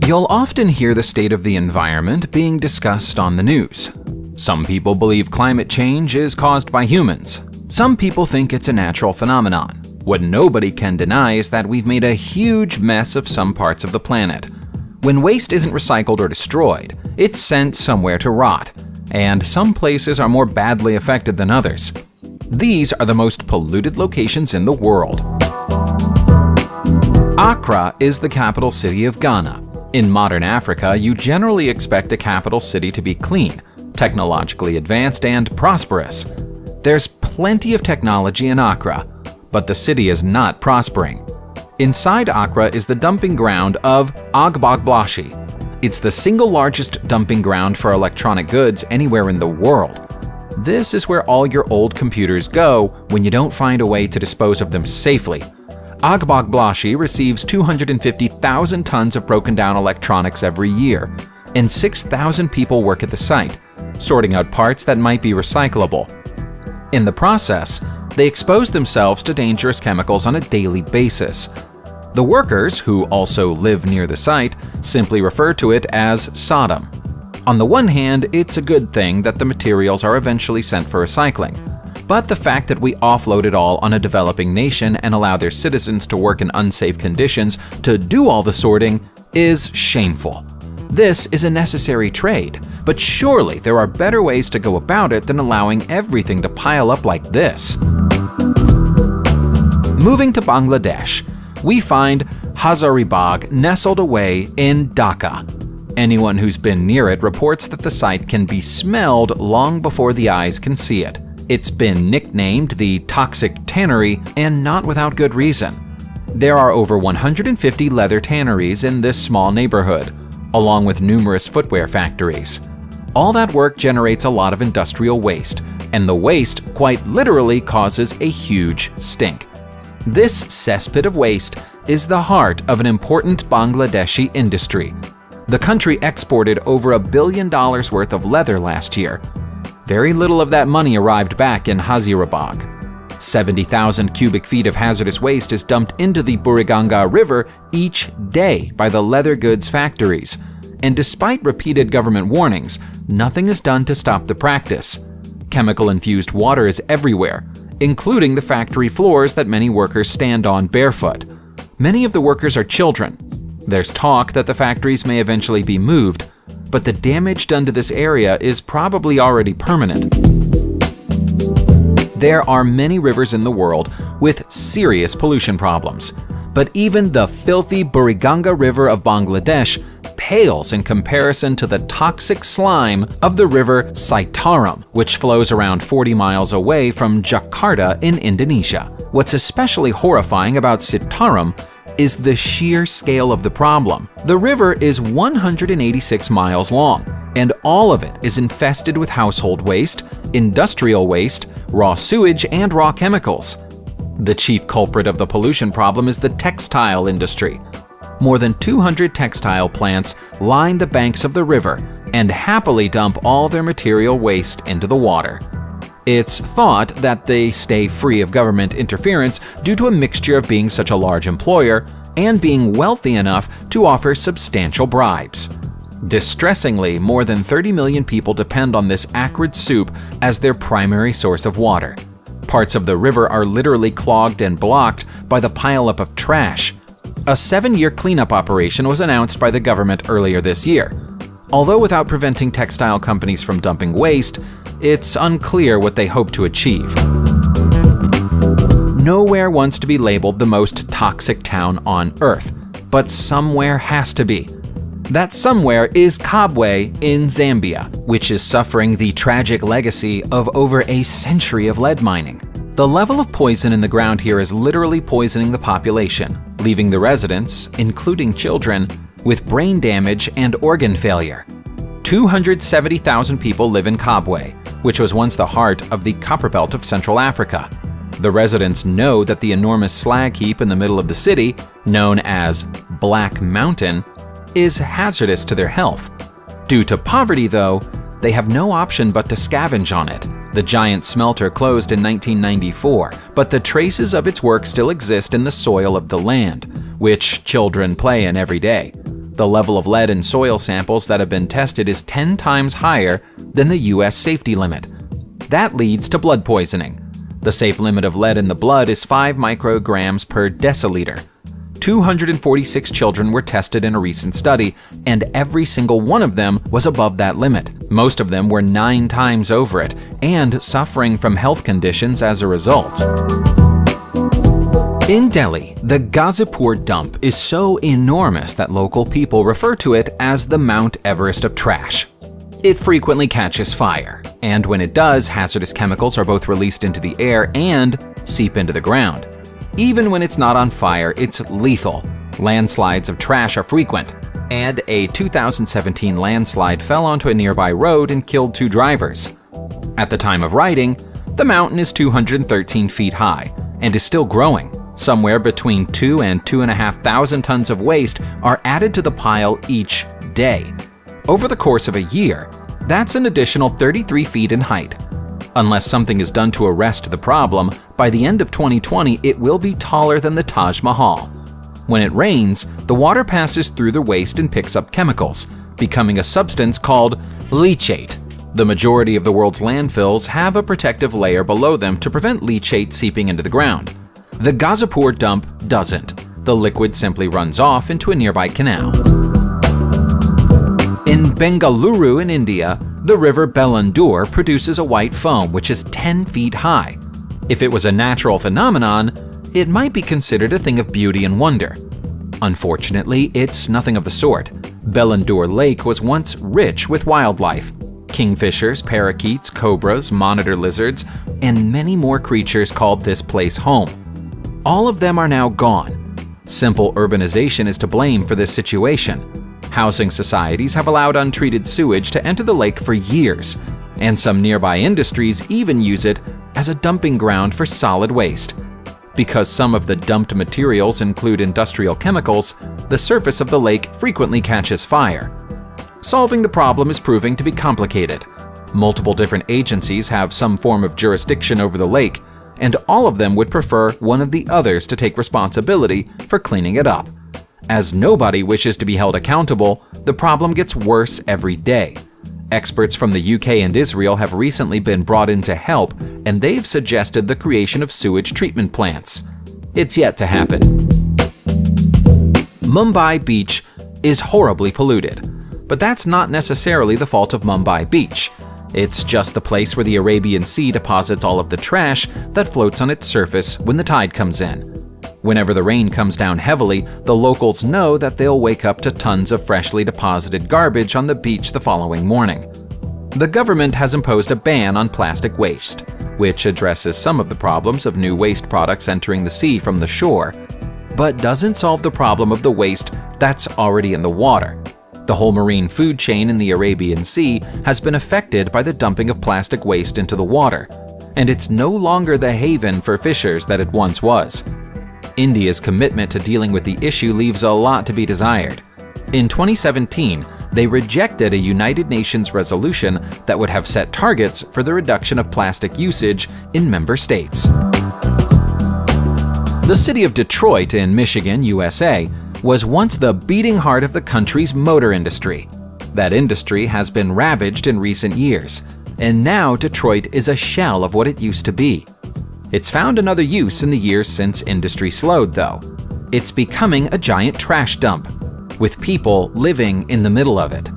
You'll often hear the state of the environment being discussed on the news. Some people believe climate change is caused by humans. Some people think it's a natural phenomenon. What nobody can deny is that we've made a huge mess of some parts of the planet. When waste isn't recycled or destroyed, it's sent somewhere to rot, and some places are more badly affected than others. These are the most polluted locations in the world. Accra is the capital city of Ghana. In modern Africa, you generally expect a capital city to be clean, technologically advanced, and prosperous. There's plenty of technology in Accra, but the city is not prospering. Inside Accra is the dumping ground of Agbogbloshie. It's the single largest dumping ground for electronic goods anywhere in the world. This is where all your old computers go when you don't find a way to dispose of them safely. Agbogbloshie receives 250,000 tons of broken down electronics every year, and 6,000 people work at the site, sorting out parts that might be recyclable. In the process, they expose themselves to dangerous chemicals on a daily basis. The workers, who also live near the site, simply refer to it as Sodom. On the one hand, it's a good thing that the materials are eventually sent for recycling. But the fact that we offload it all on a developing nation and allow their citizens to work in unsafe conditions to do all the sorting is shameful. This is a necessary trade, but surely there are better ways to go about it than allowing everything to pile up like this. Moving to Bangladesh, we find Hazaribagh nestled away in Dhaka. Anyone who's been near it reports that the site can be smelled long before the eyes can see it. It's been nicknamed the Toxic Tannery, and not without good reason. There are over 150 leather tanneries in this small neighborhood, along with numerous footwear factories. All that work generates a lot of industrial waste, and the waste quite literally causes a huge stink. This cesspit of waste is the heart of an important Bangladeshi industry. The country exported over $1 billion worth of leather last year. Very little of that money arrived back in Hazaribagh. 70,000 cubic feet of hazardous waste is dumped into the Buriganga River each day by the leather goods factories. And despite repeated government warnings, nothing is done to stop the practice. Chemical-infused water is everywhere, including the factory floors that many workers stand on barefoot. Many of the workers are children. There's talk that the factories may eventually be moved, but the damage done to this area is probably already permanent. There are many rivers in the world with serious pollution problems, but even the filthy Buriganga River of Bangladesh pales in comparison to the toxic slime of the river Citarum, which flows around 40 miles away from Jakarta in Indonesia. What's especially horrifying about Citarum is the sheer scale of the problem. The river is 186 miles long, and all of it is infested with household waste, industrial waste, raw sewage, and raw chemicals. The chief culprit of the pollution problem is the textile industry. More than 200 textile plants line the banks of the river and happily dump all their material waste into the water. It's thought that they stay free of government interference due to a mixture of being such a large employer and being wealthy enough to offer substantial bribes. Distressingly, more than 30 million people depend on this acrid soup as their primary source of water. Parts of the river are literally clogged and blocked by the pileup of trash. A 7-year cleanup operation was announced by the government earlier this year. Although without preventing textile companies from dumping waste, it's unclear what they hope to achieve. Nowhere wants to be labeled the most toxic town on Earth, but somewhere has to be. That somewhere is Kabwe in Zambia, which is suffering the tragic legacy of over a century of lead mining. The level of poison in the ground here is literally poisoning the population, leaving the residents, including children, with brain damage and organ failure. 270,000 people live in Kabwe, which was once the heart of the copperbelt of Central Africa. The residents know that the enormous slag heap in the middle of the city, known as Black Mountain, is hazardous to their health. Due to poverty, though, they have no option but to scavenge on it. The giant smelter closed in 1994, but the traces of its work still exist in the soil of the land, which children play in every day. The level of lead in soil samples that have been tested is 10 times higher than the US safety limit. That leads to blood poisoning. The safe limit of lead in the blood is 5 micrograms per deciliter. 246 children were tested in a recent study, and every single one of them was above that limit. Most of them were 9 times over it, and suffering from health conditions as a result. In Delhi, the Ghazipur dump is so enormous that local people refer to it as the Mount Everest of trash. It frequently catches fire, and when it does, hazardous chemicals are both released into the air and seep into the ground. Even when it's not on fire, it's lethal. Landslides of trash are frequent, and a 2017 landslide fell onto a nearby road and killed 2 drivers. At the time of writing, the mountain is 213 feet high and is still growing. Somewhere between 2 and 2,500 tons of waste are added to the pile each day. Over the course of a year, that's an additional 33 feet in height. Unless something is done to arrest the problem, by the end of 2020 it will be taller than the Taj Mahal. When it rains, the water passes through the waste and picks up chemicals, becoming a substance called leachate. The majority of the world's landfills have a protective layer below them to prevent leachate seeping into the ground. The Ghazipur dump doesn't. The liquid simply runs off into a nearby canal. In Bengaluru in India, the river Bellandur produces a white foam which is 10 feet high. If it was a natural phenomenon, it might be considered a thing of beauty and wonder. Unfortunately, it's nothing of the sort. Bellandur Lake was once rich with wildlife. Kingfishers, parakeets, cobras, monitor lizards, and many more creatures called this place home. All of them are now gone. Simple urbanization is to blame for this situation. Housing societies have allowed untreated sewage to enter the lake for years, and some nearby industries even use it as a dumping ground for solid waste. Because some of the dumped materials include industrial chemicals, the surface of the lake frequently catches fire. Solving the problem is proving to be complicated. Multiple different agencies have some form of jurisdiction over the lake, and all of them would prefer one of the others to take responsibility for cleaning it up. As nobody wishes to be held accountable, the problem gets worse every day. Experts from the UK and Israel have recently been brought in to help, and they've suggested the creation of sewage treatment plants. It's yet to happen. Mumbai Beach is horribly polluted, but that's not necessarily the fault of Mumbai Beach. It's just the place where the Arabian Sea deposits all of the trash that floats on its surface when the tide comes in. Whenever the rain comes down heavily, the locals know that they'll wake up to tons of freshly deposited garbage on the beach the following morning. The government has imposed a ban on plastic waste, which addresses some of the problems of new waste products entering the sea from the shore, but doesn't solve the problem of the waste that's already in the water. The whole marine food chain in the Arabian Sea has been affected by the dumping of plastic waste into the water, and it's no longer the haven for fishers that it once was. India's commitment to dealing with the issue leaves a lot to be desired. In 2017, they rejected a United Nations resolution that would have set targets for the reduction of plastic usage in member states. The city of Detroit in Michigan, USA, was once the beating heart of the country's motor industry. That industry has been ravaged in recent years, and now Detroit is a shell of what it used to be. It's found another use in the years since industry slowed, though. It's becoming a giant trash dump, with people living in the middle of it.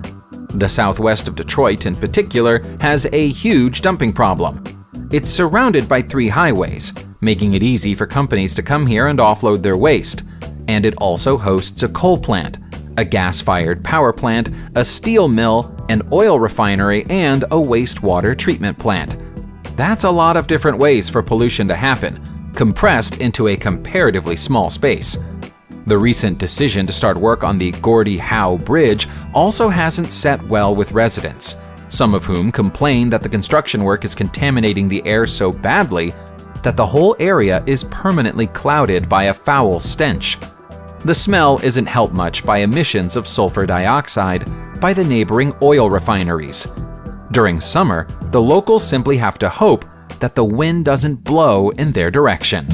The southwest of Detroit, in particular, has a huge dumping problem. It's surrounded by 3 highways, making it easy for companies to come here and offload their waste. And it also hosts a coal plant, a gas-fired power plant, a steel mill, an oil refinery, and a wastewater treatment plant. That's a lot of different ways for pollution to happen, compressed into a comparatively small space. The recent decision to start work on the Gordie Howe Bridge also hasn't set well with residents, some of whom complain that the construction work is contaminating the air so badly that the whole area is permanently clouded by a foul stench. The smell isn't helped much by emissions of sulfur dioxide by the neighboring oil refineries. During summer, the locals simply have to hope that the wind doesn't blow in their direction.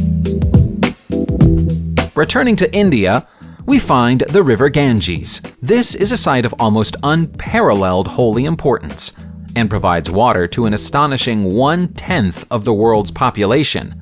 Returning to India, we find the River Ganges. This is a site of almost unparalleled holy importance and provides water to an astonishing 1/10 of the world's population.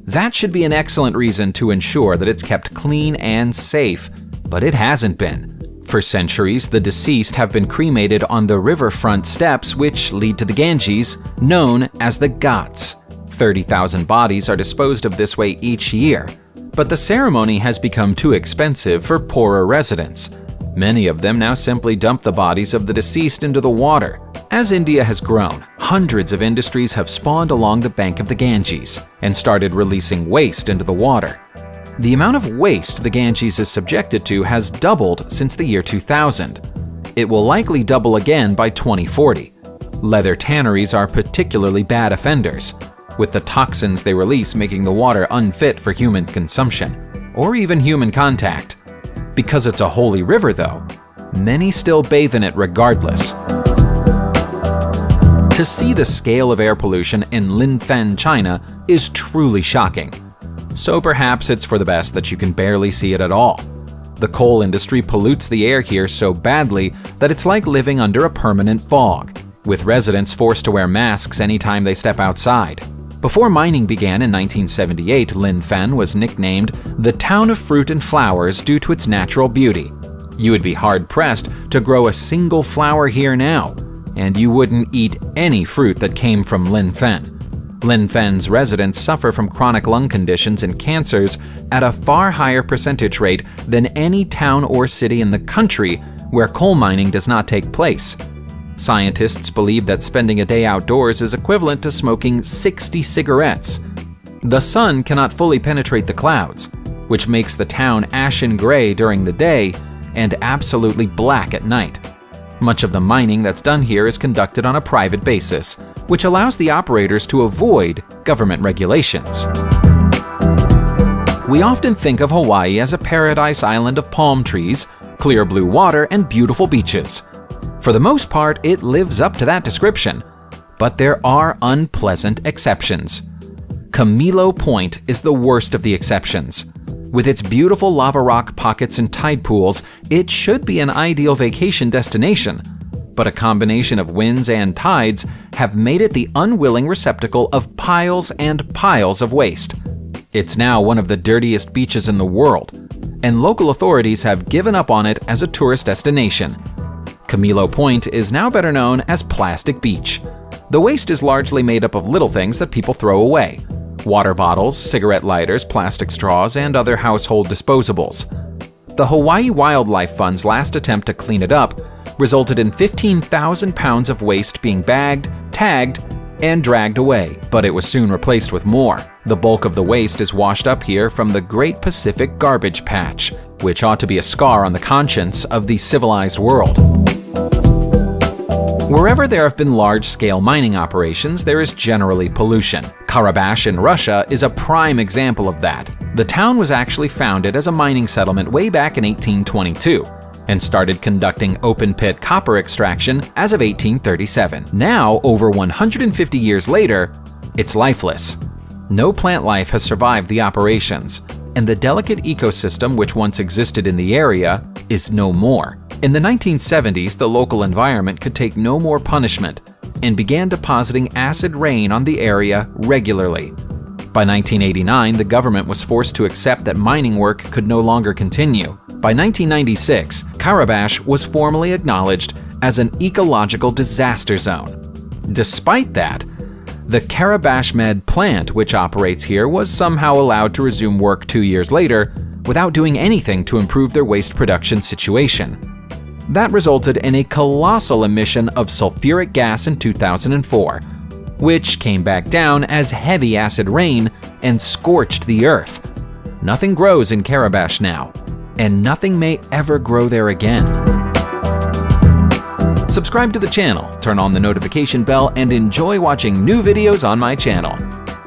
That should be an excellent reason to ensure that it's kept clean and safe, but it hasn't been. For centuries, the deceased have been cremated on the riverfront steps which lead to the Ganges, known as the Ghats. 30,000 bodies are disposed of this way each year, but the ceremony has become too expensive for poorer residents. Many of them now simply dump the bodies of the deceased into the water. As India has grown, hundreds of industries have spawned along the bank of the Ganges and started releasing waste into the water. The amount of waste the Ganges is subjected to has doubled since the year 2000. It will likely double again by 2040. Leather tanneries are particularly bad offenders, with the toxins they release making the water unfit for human consumption, or even human contact. Because it's a holy river, though, many still bathe in it regardless. To see the scale of air pollution in Linfen, China is truly shocking. So perhaps it's for the best that you can barely see it at all. The coal industry pollutes the air here so badly that it's like living under a permanent fog, with residents forced to wear masks anytime they step outside. Before mining began in 1978, Linfen was nicknamed the Town of Fruit and Flowers due to its natural beauty. You would be hard-pressed to grow a single flower here now, and you wouldn't eat any fruit that came from Linfen. Linfen's residents suffer from chronic lung conditions and cancers at a far higher percentage rate than any town or city in the country where coal mining does not take place. Scientists believe that spending a day outdoors is equivalent to smoking 60 cigarettes. The sun cannot fully penetrate the clouds, which makes the town ashen gray during the day and absolutely black at night. Much of the mining that's done here is conducted on a private basis, which allows the operators to avoid government regulations. We often think of Hawaii as a paradise island of palm trees, clear blue water, and beautiful beaches. For the most part, it lives up to that description, but there are unpleasant exceptions. Camilo Point is the worst of the exceptions. With its beautiful lava rock pockets and tide pools, it should be an ideal vacation destination, but a combination of winds and tides have made it the unwilling receptacle of piles and piles of waste. It's now one of the dirtiest beaches in the world, and local authorities have given up on it as a tourist destination. Camilo Point is now better known as Plastic Beach. The waste is largely made up of little things that people throw away: water bottles, cigarette lighters, plastic straws, and other household disposables. The Hawaii Wildlife Fund's last attempt to clean it up resulted in 15,000 pounds of waste being bagged, tagged, and dragged away, but it was soon replaced with more. The bulk of the waste is washed up here from the Great Pacific Garbage Patch, which ought to be a scar on the conscience of the civilized world. Wherever there have been large-scale mining operations, there is generally pollution. Karabakh in Russia is a prime example of that. The town was actually founded as a mining settlement way back in 1822 and started conducting open-pit copper extraction as of 1837. Now, over 150 years later, it's lifeless. No plant life has survived the operations, and the delicate ecosystem which once existed in the area is no more. In the 1970s, the local environment could take no more punishment and began depositing acid rain on the area regularly. By 1989, the government was forced to accept that mining work could no longer continue. By 1996, Karabakh was formally acknowledged as an ecological disaster zone. Despite that, the Karabakh Med plant, which operates here, was somehow allowed to resume work 2 years later without doing anything to improve their waste production situation. That resulted in a colossal emission of sulfuric gas in 2004, which came back down as heavy acid rain and scorched the earth. Nothing grows in Karabakh now, and nothing may ever grow there again. Subscribe to the channel, turn on the notification bell, and enjoy watching new videos on my channel.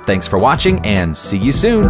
Thanks for watching, and see you soon!